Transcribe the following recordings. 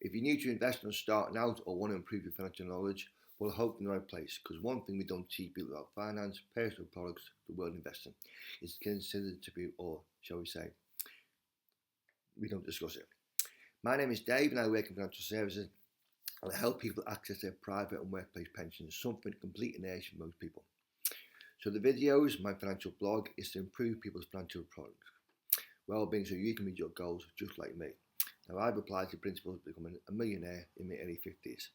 If you're new to investing or starting out or want to improve your financial knowledge, well, I hope you're in the right place, because one thing we don't teach people about finance, personal products, the world of investing is considered to be, or shall we say, we don't discuss it. My name is Dave and I work in financial services and I help people access their private and workplace pensions, something complete inertia for most people. So the videos, my financial blog, is to improve people's financial products, well-being, so you can meet your goals just like me. Now I've applied the principles of becoming a millionaire in my early 50s.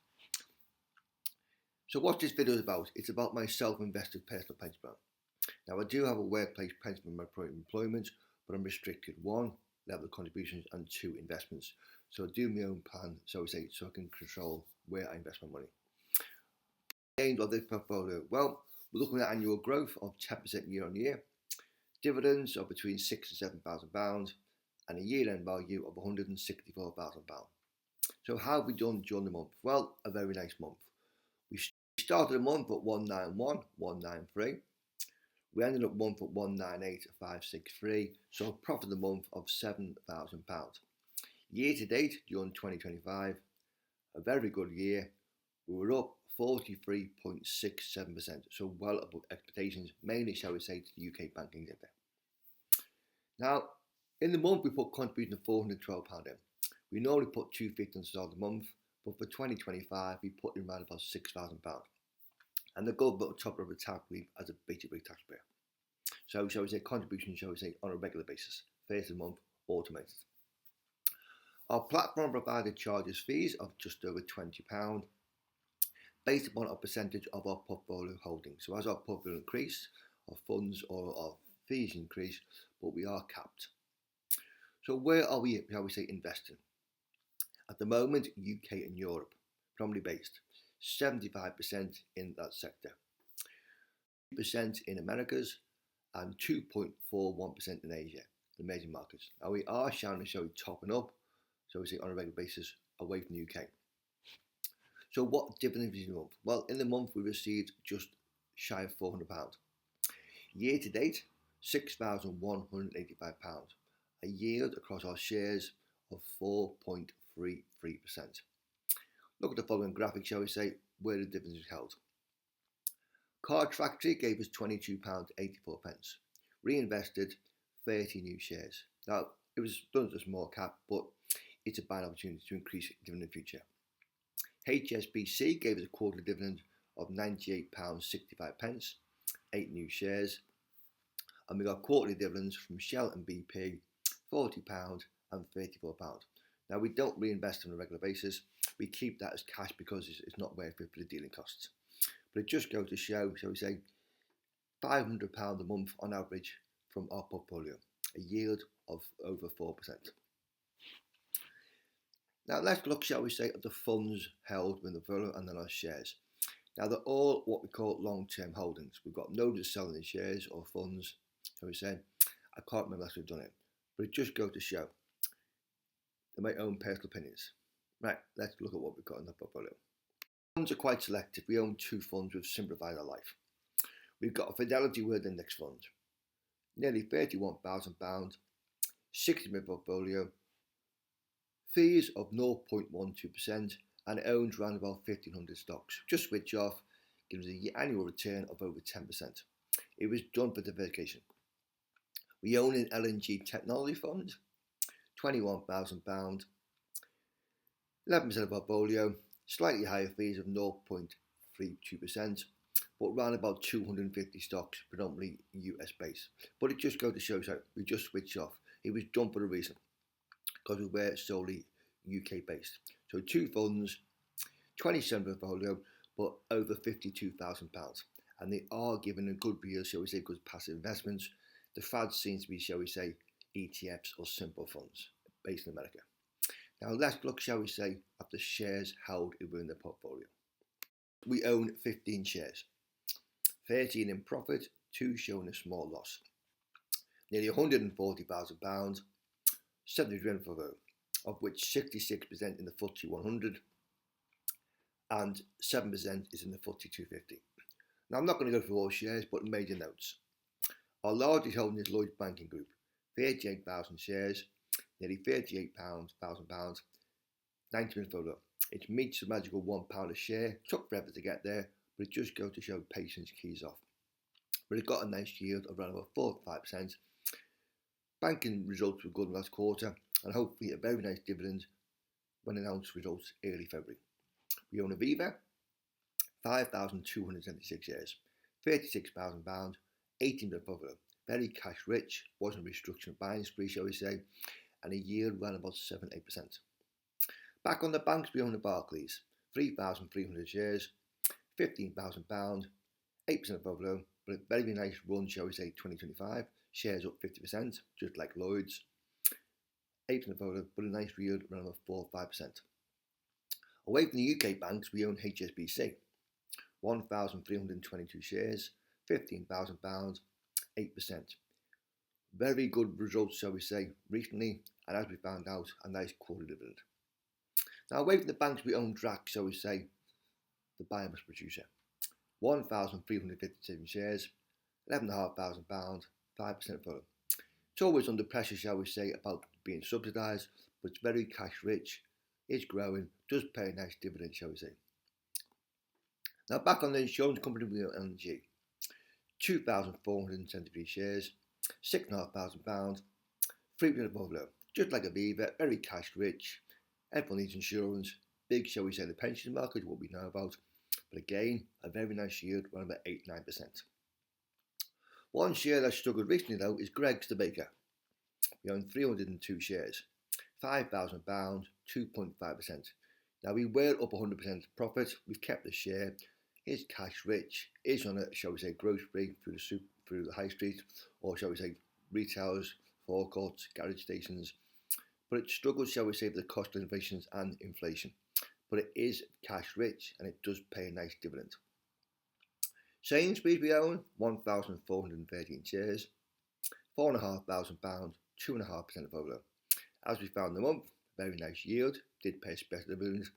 So what this video is about, it's about my self-invested personal pension plan. Now I do have a workplace pension for my private employment, but I'm restricted: 1, level of contributions, and 2, investments. So I do my own plan, so I can control where I invest my money. Gains of this portfolio, well, we're looking at annual growth of 10% year on year, dividends of between £6,000 and £7,000, and a year-end value of £164,000. So how have we done during the month? Well, a very nice month. We started the month at 191, 193. We ended up month at 198, 563. So a profit of the month of £7,000. Year to date, during 2025, a very good year. We were up 43.67%, so well above expectations, mainly, shall we say, to the UK banking sector. Now, in the month, we put contribution of £412 in. We normally put £250 on the start of the month, but for 2025, we put in around about £6,000. And the government will top of the tax relief as a basic rate taxpayer. So, shall we say, contribution, shall we say, on a regular basis, first of the month, automated. Our platform provided charges fees of just over £20, based upon a percentage of our portfolio holdings. So as our portfolio increase, our funds or our fees increase, but we are capped. So where are we, shall we say, investing? At the moment, UK and Europe, predominantly based, 75% in that sector, 2% in Americas, and 2.41% in Asia, the emerging markets. Now we are showing topping up, so we say on a regular basis, away from the UK. So what dividends in the month? Well, in the month we received just shy of £400. Year to date, £6,185. A yield across our shares of 4.33%. Look at the following graphic, shall we say, where the dividends is held. Card Factory gave us £22.84. Reinvested 30 new shares. Now, it was done as a small cap, but it's a buying opportunity to increase dividend in the future. HSBC gave us a quarterly dividend of £98.65, 8 new shares. And we got quarterly dividends from Shell and BP, £40 and £34. Now we don't reinvest on a regular basis. We keep that as cash because it's not worth it for the dealing costs. But it just goes to show, shall we say, £500 a month on average from our portfolio, a yield of over 4%. Now let's look, shall we say, at the funds held within the portfolio and then our shares. Now they're all what we call long-term holdings. We've got no just selling the shares or funds, shall we say. I can't remember if we've done it, but it just goes to show. They're my own personal opinions. Right, let's look at what we've got in the portfolio. Funds are quite selective. We own 2 funds which simplified our life. We've got a Fidelity World Index fund, nearly £31,000, 60-minute portfolio, fees of 0.12%, and it owns around about 1,500 stocks. Just switch off, gives an annual return of over 10%. It was done for diversification. We own an LNG technology fund, £21,000, 11% of portfolio, slightly higher fees of 0.32%, but around about 250 stocks, predominantly US based. But it just goes to show, so we just switched off. It was done for a reason, because we were solely UK based. So 2 funds, 27 portfolio, but over £52,000. And they are given a good yield, shall we say, good passive investments. The fad seems to be, shall we say, ETFs or simple funds based in America. Now let's look, shall we say, at the shares held within the portfolio. We own 15 shares, 13 in profit, 2 showing a small loss. Nearly £140,000, 70% portfolio, of which 66% in the FTSE 100 and 7% is in the FTSE 250. Now I'm not going to go through all shares, but major notes. Our largest holding is Lloyds Banking Group, 38,000 shares, nearly £38,000, 90-minute photo. It meets the magical £1 a share. Took forever to get there, but it just goes to show patience keys off. But it got a nice yield of around about 4 to 5%. Banking results were good last quarter, and hopefully a very nice dividend when announced results early February. We own Aviva, 5,276 shares, £36,000, 18% profit. Very cash rich, wasn't a restructuring buying spree, shall we say, and a yield around about 7-8%. Back on the banks, we own the Barclays, 3,300 shares, £15,000, 8% profit, but a very nice run, shall we say, 2025. Shares up 50%, just like Lloyd's. 8% profit, but a nice yield around about 4 or 5%. Away from the UK banks, we own HSBC, 1,322 shares, £15,000, 8%. Very good results, shall we say, recently, and as we found out, a nice quarterly dividend. Now, away from the banks, we own Drax, shall we say, the biomass producer, 1,357 shares, £11,500, 5% profit. It's always under pressure, shall we say, about being subsidised, but it's very cash rich, is growing, does pay a nice dividend, shall we say. Now back on the insurance company, we own LNG, 2,473 shares, £6,500, 3% above low. Just like Aviva, very cash rich, everyone needs insurance, big, shall we say, the pension market, what we know about, but again, a very nice yield, around about 8-9%. One share that struggled recently though is Greggs the Baker. We own 302 shares, £5,000, 2.5%. Now we were up 100% profit, we've kept the share, is cash rich, is on a, shall we say, growth spree through the high street, or shall we say, retailers, forecourts, garage stations, but it struggles, shall we say, with the cost of inflation and inflation. But it is cash rich and it does pay a nice dividend. Sainsbury's we own 1,413 shares, £4,500, 2.5% of over. As we found the month, very nice yield, did pay special dividends.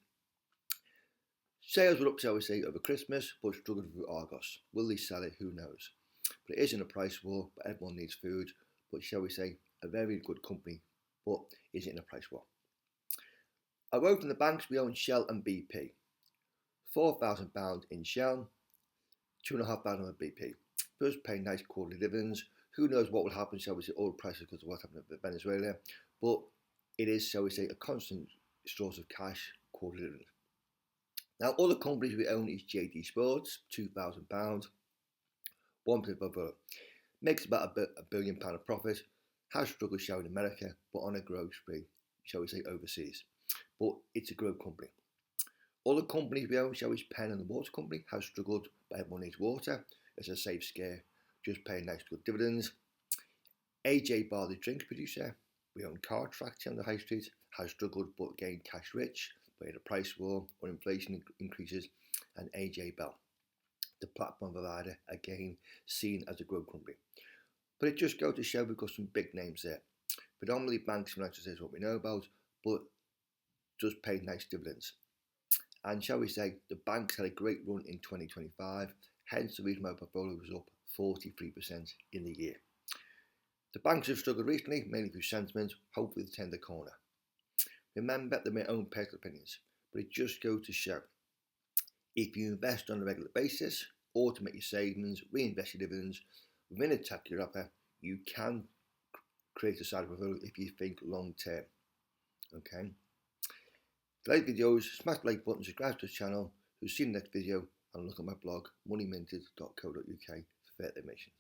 Sales were up, shall we say, over Christmas, but struggled with Argos. Will they sell it? Who knows? But it is in a price war, but everyone needs food. But shall we say, a very good company, but is it in a price war? Away from the banks, we own Shell and BP. £4,000 in Shell, £2,500 on BP. Does pay nice quarterly dividends. Who knows what will happen, shall we say, oil prices because of what happened in Venezuela. But it is, shall we say, a constant source of cash, quarterly dividend. Now, other companies we own is JD Sports, £2,000, 1% above. Makes about £1 billion of profit. Has struggled, shall we, in America, but on a growth spree, shall we say, overseas. But it's a growth company. Other companies we own, shall we, Penn and the Water Company, has struggled, but everyone needs water. It's a safe scare, just paying nice good dividends. AJ Bar, the drinks producer, we own Car Traction on the high street, has struggled but again cash rich, but in a price war or inflation increases. And AJ Bell, the platform provider, again seen as a growth company. But it just goes to show we've got some big names there. Predominantly banks and financial is what we know about, but does pay nice dividends. And shall we say, the banks had a great run in 2025, hence the reason my portfolio was up 43% in the year. The banks have struggled recently, mainly through sentiment, hopefully they turn the corner. Remember, they're my own personal opinions, but it just goes to show, if you invest on a regular basis, automate your savings, reinvest your dividends, within a tax year offer, you can create a side portfolio if you think long term. Okay? If you like videos, smash the like button, subscribe to the channel. We'll see you in the next video, and look at my blog, moneyminted.co.uk for further information.